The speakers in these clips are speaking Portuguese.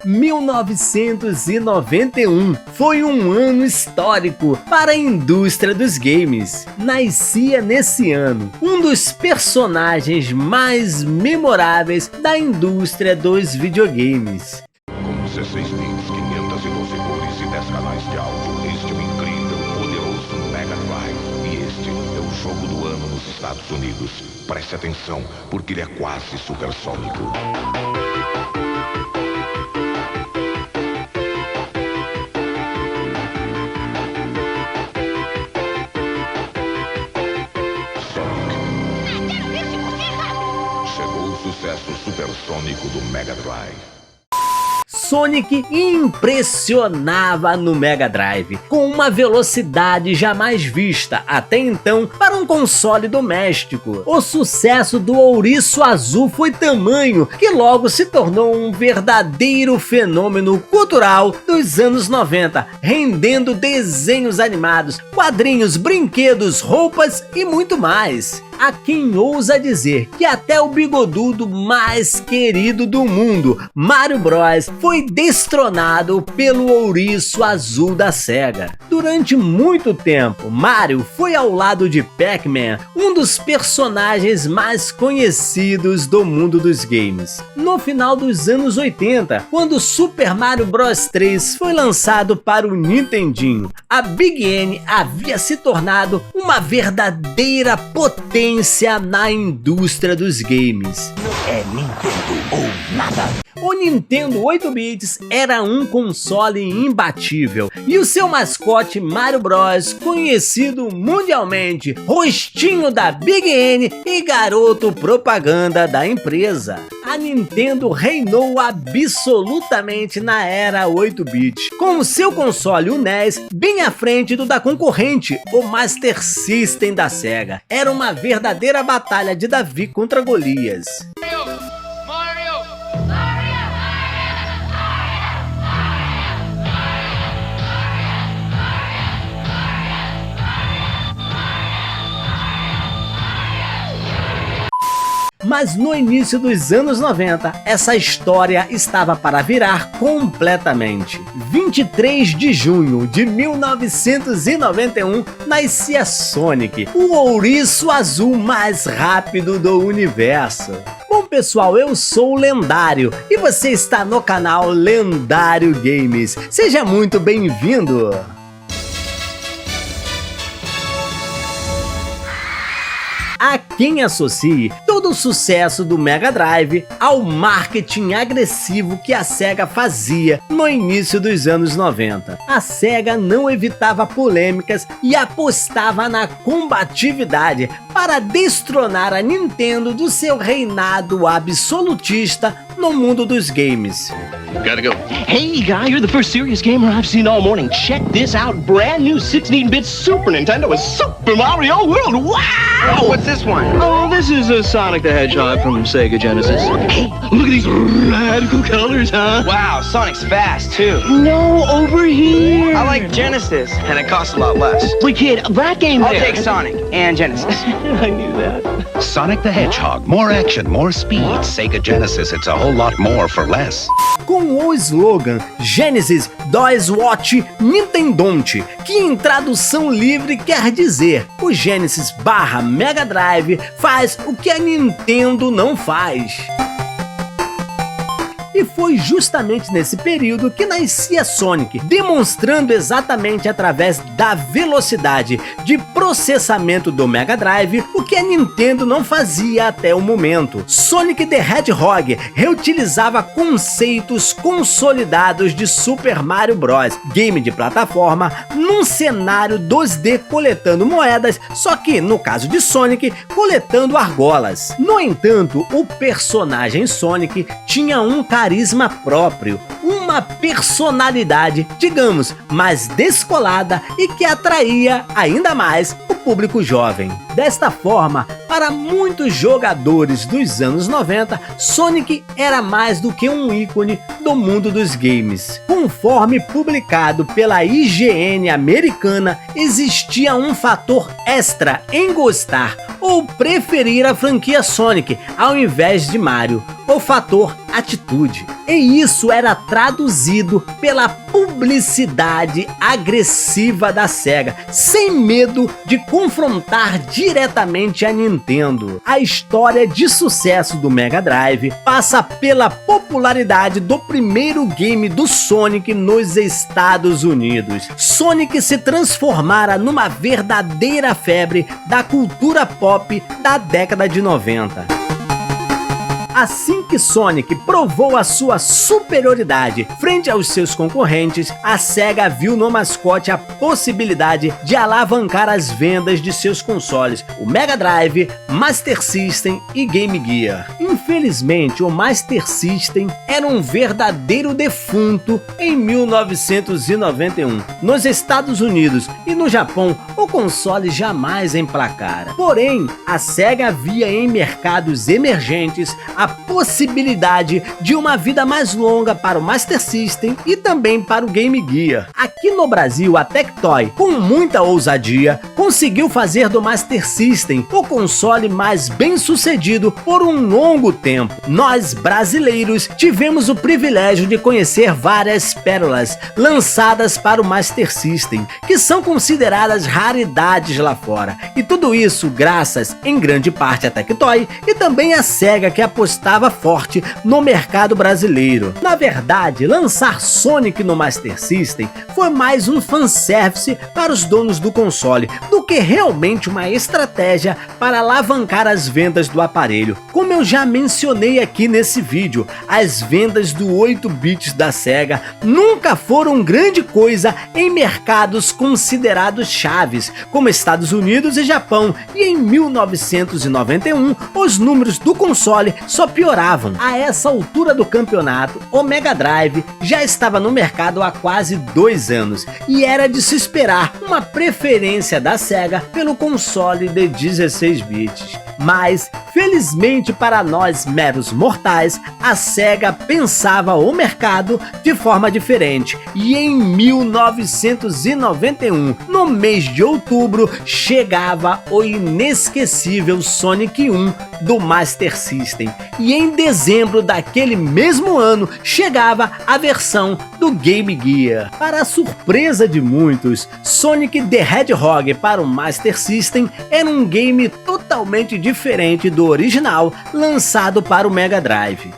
1991 foi um ano histórico para a indústria dos games. Nascia nesse ano um dos personagens mais memoráveis da indústria dos videogames. Com 16 bits, 512 cores e 10 canais de áudio, este é o incrível, poderoso Mega Drive. E este é o jogo do ano nos Estados Unidos. Preste atenção, porque ele é quase supersônico. Sucesso supersônico do Mega Drive. Sonic impressionava no Mega Drive, com uma velocidade jamais vista até então para um console doméstico. O sucesso do Ouriço Azul foi tamanho que logo se tornou um verdadeiro fenômeno cultural dos anos 90, rendendo desenhos animados, quadrinhos, brinquedos, roupas e muito mais. Há quem ousa dizer que até o bigodudo mais querido do mundo, Mario Bros, foi destronado pelo Ouriço Azul da Sega. Durante muito tempo, Mario foi ao lado de Pac-Man, um dos personagens mais conhecidos do mundo dos games. No final dos anos 80, quando Super Mario Bros 3 foi lançado para o Nintendinho, a Big N havia se tornado uma verdadeira potência na indústria dos games. É Nintendo ou nada. O Nintendo 8-bits era um console imbatível e o seu mascote Mario Bros, conhecido mundialmente, rostinho da Big N e garoto propaganda da empresa. A Nintendo reinou absolutamente na era 8-bit, com o seu console, o NES, bem à frente do da concorrente, o Master System da Sega. Era uma verdadeira batalha de Davi contra Golias. Mas no início dos anos 90, essa história estava para virar completamente. 23 de junho de 1991, nascia Sonic, o ouriço azul mais rápido do universo. Bom pessoal, eu sou o Lendário e você está no canal Lendário Games. Seja muito bem-vindo! Há quem associe todo o sucesso do Mega Drive ao marketing agressivo que a Sega fazia no início dos anos 90. A Sega não evitava polêmicas e apostava na combatividade para destronar a Nintendo do seu reinado absolutista no mundo dos games. Gotta go. Hey guy, you're the first serious gamer I've seen all morning. Check this out, brand new 16-bit Super Nintendo with Super Mario World. Wow! Oh, what's this one? Oh, this is a Sonic the Hedgehog from Sega Genesis. Hey, look at these radical colors, huh? Wow, Sonic's fast too. No, over here. I like Genesis, and it costs a lot less. Wait, kid, that game I'll there. take Sonic and Genesis. I knew that. Sonic the Hedgehog. More action, more speed. Sega Genesis, it's a whole lot more for less. Com o slogan Genesis does what Nintendon't, que em tradução livre quer dizer o Genesis / Mega Drive faz o que a Nintendo não faz. E foi justamente nesse período que nascia Sonic, demonstrando exatamente através da velocidade de processamento do Mega Drive o que a Nintendo não fazia até o momento. Sonic the Hedgehog reutilizava conceitos consolidados de Super Mario Bros, game de plataforma, num cenário 2D coletando moedas, só que, no caso de Sonic, coletando argolas. No entanto, o personagem Sonic tinha um carisma próprio, uma personalidade, digamos, mais descolada e que atraía ainda mais o público jovem. Desta forma, para muitos jogadores dos anos 90, Sonic era mais do que um ícone do mundo dos games. Conforme publicado pela IGN americana, existia um fator extra em gostar ou preferir a franquia Sonic ao invés de Mario, o fator atitude. E isso era traduzido pela publicidade agressiva da SEGA, sem medo de confrontar diretamente a Nintendo. A história de sucesso do Mega Drive passa pela popularidade do primeiro game do Sonic nos Estados Unidos. Sonic se transformara numa verdadeira febre da cultura pop da década de 90. Assim que Sonic provou a sua superioridade frente aos seus concorrentes, a SEGA viu no mascote a possibilidade de alavancar as vendas de seus consoles, o Mega Drive, Master System e Game Gear. Infelizmente, o Master System era um verdadeiro defunto em 1991. Nos Estados Unidos e no Japão, o console jamais emplacara. Porém, a SEGA via em mercados emergentes a possibilidade de uma vida mais longa para o Master System e também para o Game Gear. Aqui no Brasil, a Tectoy, com muita ousadia, conseguiu fazer do Master System o console mais bem sucedido por um longo tempo. Nós, brasileiros, tivemos o privilégio de conhecer várias pérolas lançadas para o Master System, que são consideradas raridades lá fora. E tudo isso graças, em grande parte, à Tectoy e também à SEGA, que apostava forte no mercado brasileiro. Na verdade, lançar Sonic no Master System foi mais um fanservice para os donos do console do que realmente uma estratégia para alavancar as vendas do aparelho. Como eu já mencionei aqui nesse vídeo, as vendas do 8-bits da SEGA nunca foram grande coisa em mercados considerados chaves, como Estados Unidos e Japão, e em 1991 os números do console só pioravam. A essa altura do campeonato, o Mega Drive já estava no mercado há quase 2 anos e era de se esperar uma preferência da SEGA pelo console de 16 bits. Mas, felizmente para nós meros mortais, a SEGA pensava o mercado de forma diferente e em 1991, no mês de outubro, chegava o inesquecível Sonic 1 do Master System e em dezembro daquele mesmo ano chegava a versão do Game Gear. Para a surpresa de muitos, Sonic the Hedgehog para o Master System era um game totalmente diferente do original lançado para o Mega Drive.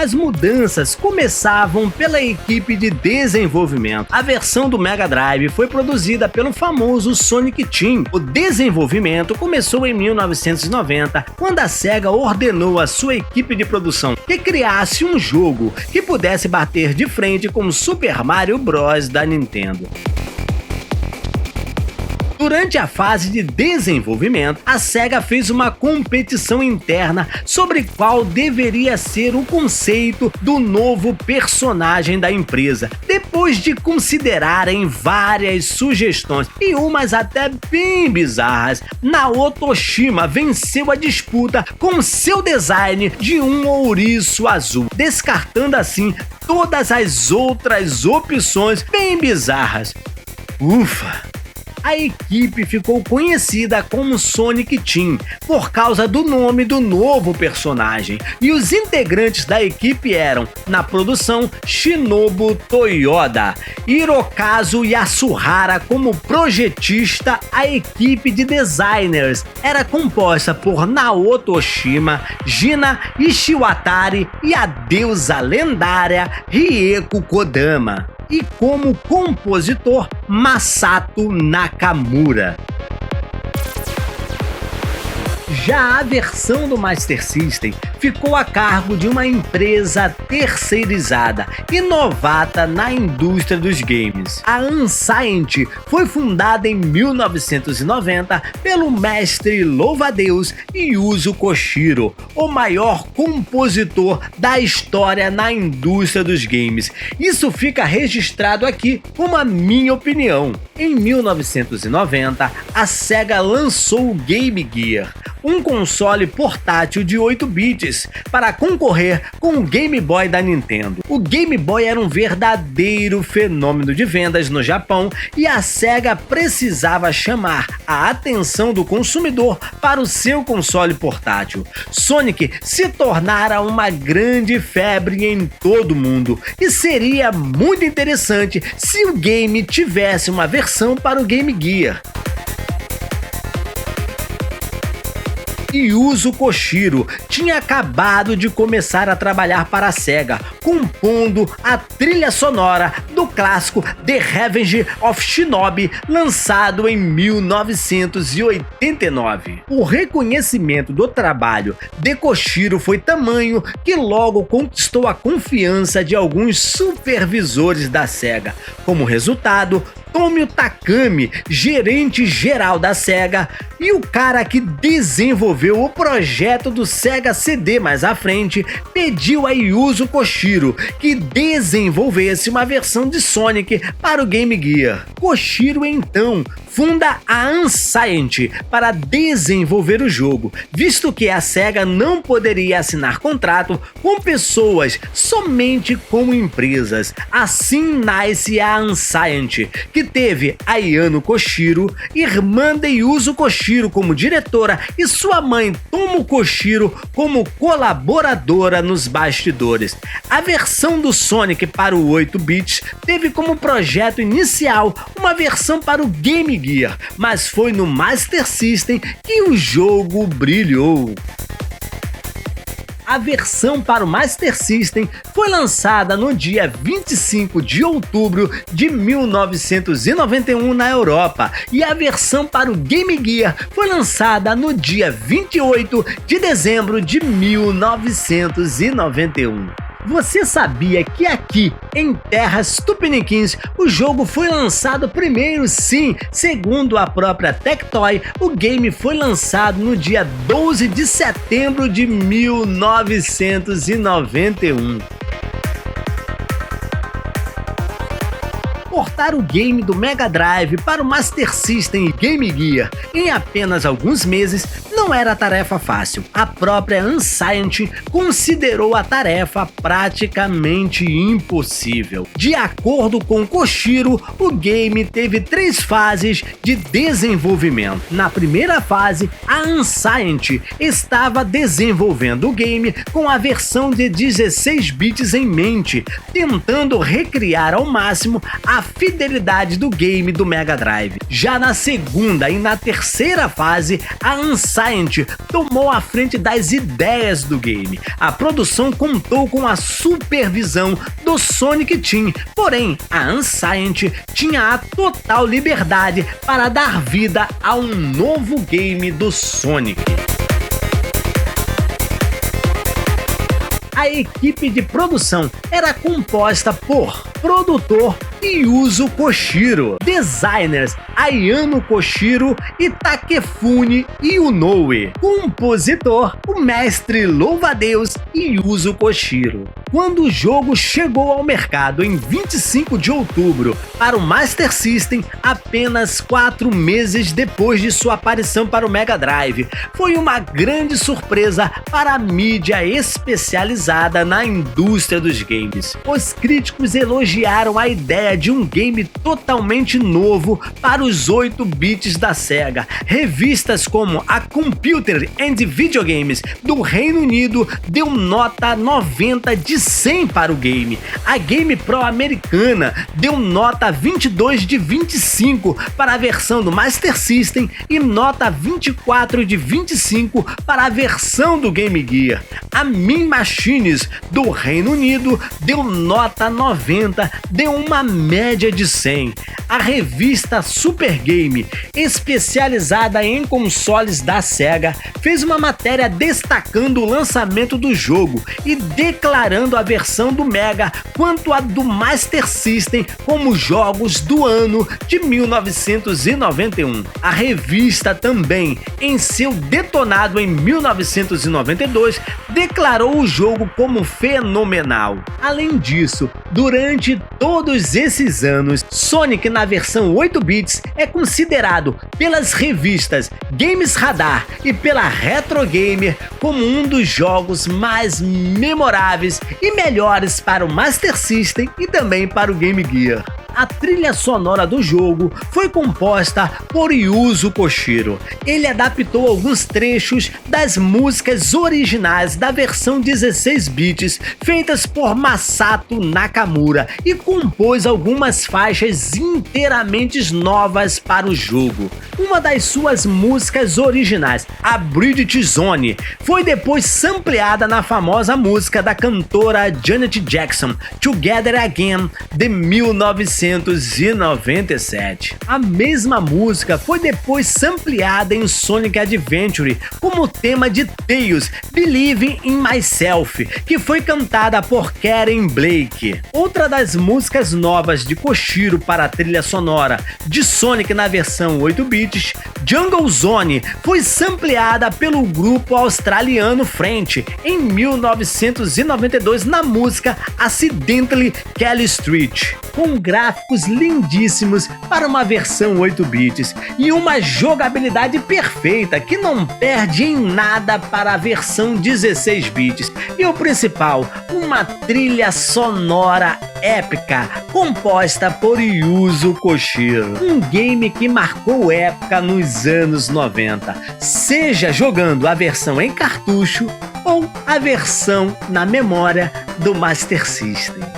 As mudanças começavam pela equipe de desenvolvimento. A versão do Mega Drive foi produzida pelo famoso Sonic Team. O desenvolvimento começou em 1990, quando a SEGA ordenou à sua equipe de produção que criasse um jogo que pudesse bater de frente com Super Mario Bros. Da Nintendo. Durante a fase de desenvolvimento, a SEGA fez uma competição interna sobre qual deveria ser o conceito do novo personagem da empresa. Depois de considerarem várias sugestões e umas até bem bizarras, Naoto Oshima venceu a disputa com seu design de um ouriço azul, descartando assim todas as outras opções bem bizarras. Ufa! A equipe ficou conhecida como Sonic Team por causa do nome do novo personagem, e os integrantes da equipe eram, na produção, Shinobu Toyoda, Hirokazu Yasuhara como projetista. A equipe de designers era composta por Naoto Oshima, Gina Ishiwatari e a deusa lendária Rieko Kodama, e como compositor Masato Nakamura. Já a versão do Master System ficou a cargo de uma empresa terceirizada e novata na indústria dos games. A Unscient foi fundada em 1990 pelo mestre louva-a-Deus Yuzo Koshiro, o maior compositor da história na indústria dos games. Isso fica registrado aqui como a minha opinião. Em 1990, a SEGA lançou o Game Gear, um console portátil de 8 bits bits para concorrer com o Game Boy da Nintendo. O Game Boy era um verdadeiro fenômeno de vendas no Japão e a Sega precisava chamar a atenção do consumidor para o seu console portátil. Sonic se tornara uma grande febre em todo o mundo e seria muito interessante se o game tivesse uma versão para o Game Gear. Yuzo Koshiro tinha acabado de começar a trabalhar para a Sega, compondo a trilha sonora do clássico The Revenge of Shinobi, lançado em 1989. O reconhecimento do trabalho de Koshiro foi tamanho que logo conquistou a confiança de alguns supervisores da Sega. Como resultado, Tomio Takami, gerente geral da Sega, e o cara que desenvolveu o projeto do Sega CD mais à frente, pediu a Yuzo Koshiro que desenvolvesse uma versão de Sonic para o Game Gear. Koshiro então funda a Unscient para desenvolver o jogo, visto que a Sega não poderia assinar contrato com pessoas somente como empresas. Assim nasce a Unscient, que teve Ayano Koshiro, irmã de Yuzo Koshiro, como diretora e sua mãe Tomo Koshiro como colaboradora nos bastidores. A versão do Sonic para o 8-bits teve como projeto inicial uma versão para o Game Gear, mas foi no Master System que o jogo brilhou. A versão para o Master System foi lançada no dia 25 de outubro de 1991 na Europa e a versão para o Game Gear foi lançada no dia 28 de dezembro de 1991. Você sabia que aqui, em terras tupiniquins, o jogo foi lançado primeiro? Sim, segundo a própria Tectoy, o game foi lançado no dia 12 de setembro de 1991. Portar o game do Mega Drive para o Master System e Game Gear em apenas alguns meses não era tarefa fácil. A própria Unscient considerou a tarefa praticamente impossível. De acordo com Koshiro, o game teve 3 fases de desenvolvimento. Na primeira fase, a Unscient estava desenvolvendo o game com a versão de 16 bits em mente, tentando recriar ao máximo a fidelidade do game do Mega Drive. Já na segunda e na terceira fase, a Unscient tomou a frente das ideias do game. A produção contou com a supervisão do Sonic Team, porém a Unscient tinha a total liberdade para dar vida a um novo game do Sonic. A equipe de produção era composta por produtor Yuzo Koshiro, designers Ayano Koshiro e Takefune Inoue, compositor o mestre louva-a-Deus Yuzo Koshiro. Quando o jogo chegou ao mercado em 25 de outubro para o Master System, apenas 4 meses depois de sua aparição para o Mega Drive, foi uma grande surpresa para a mídia especializada na indústria dos games. Os críticos elogiaram a ideia de um game totalmente novo para os 8 bits da Sega. Revistas como a Computer and Video Games do Reino Unido deu nota 90 de 100 para o game. A Game Pro americana deu nota 22 de 25 para a versão do Master System e nota 24 de 25 para a versão do Game Gear. A Mean Machines do Reino Unido deu nota 90, deu uma média de 100. A revista Super Game, especializada em consoles da Sega, fez uma matéria destacando o lançamento do jogo e declarando a versão do Mega quanto a do Master System como jogos do ano de 1991. A revista também, em seu detonado em 1992, declarou o jogo marcou como fenomenal. Além disso, durante todos esses anos, Sonic na versão 8 bits é considerado pelas revistas Games Radar e pela Retro Gamer como um dos jogos mais memoráveis e melhores para o Master System e também para o Game Gear. A trilha sonora do jogo foi composta por Yuzo Koshiro. Ele adaptou alguns trechos das músicas originais da versão 16 bits feitas por Masato Nakamura e compôs algumas faixas inteiramente novas para o jogo. Uma das suas músicas originais, a Bridget Zone, foi depois sampleada na famosa música da cantora Janet Jackson, Together Again, de 1997. A mesma música foi depois sampleada em Sonic Adventure como tema de Tails, Believe in Myself, que foi cantada por Karen Blake. Outra das músicas novas de Koshiro para a trilha sonora de Sonic na versão 8 bits, Jungle Zone, foi sampleada pelo grupo australiano French em 1992 na música Accidentally Kelly Street. Com gráficos lindíssimos para uma versão 8 bits e uma jogabilidade perfeita que não perde em nada para a versão 16 bits. E o principal, uma trilha sonora épica composta por Yuzo Koshiro. Um game que marcou época nos anos 90, seja jogando a versão em cartucho ou a versão na memória do Master System.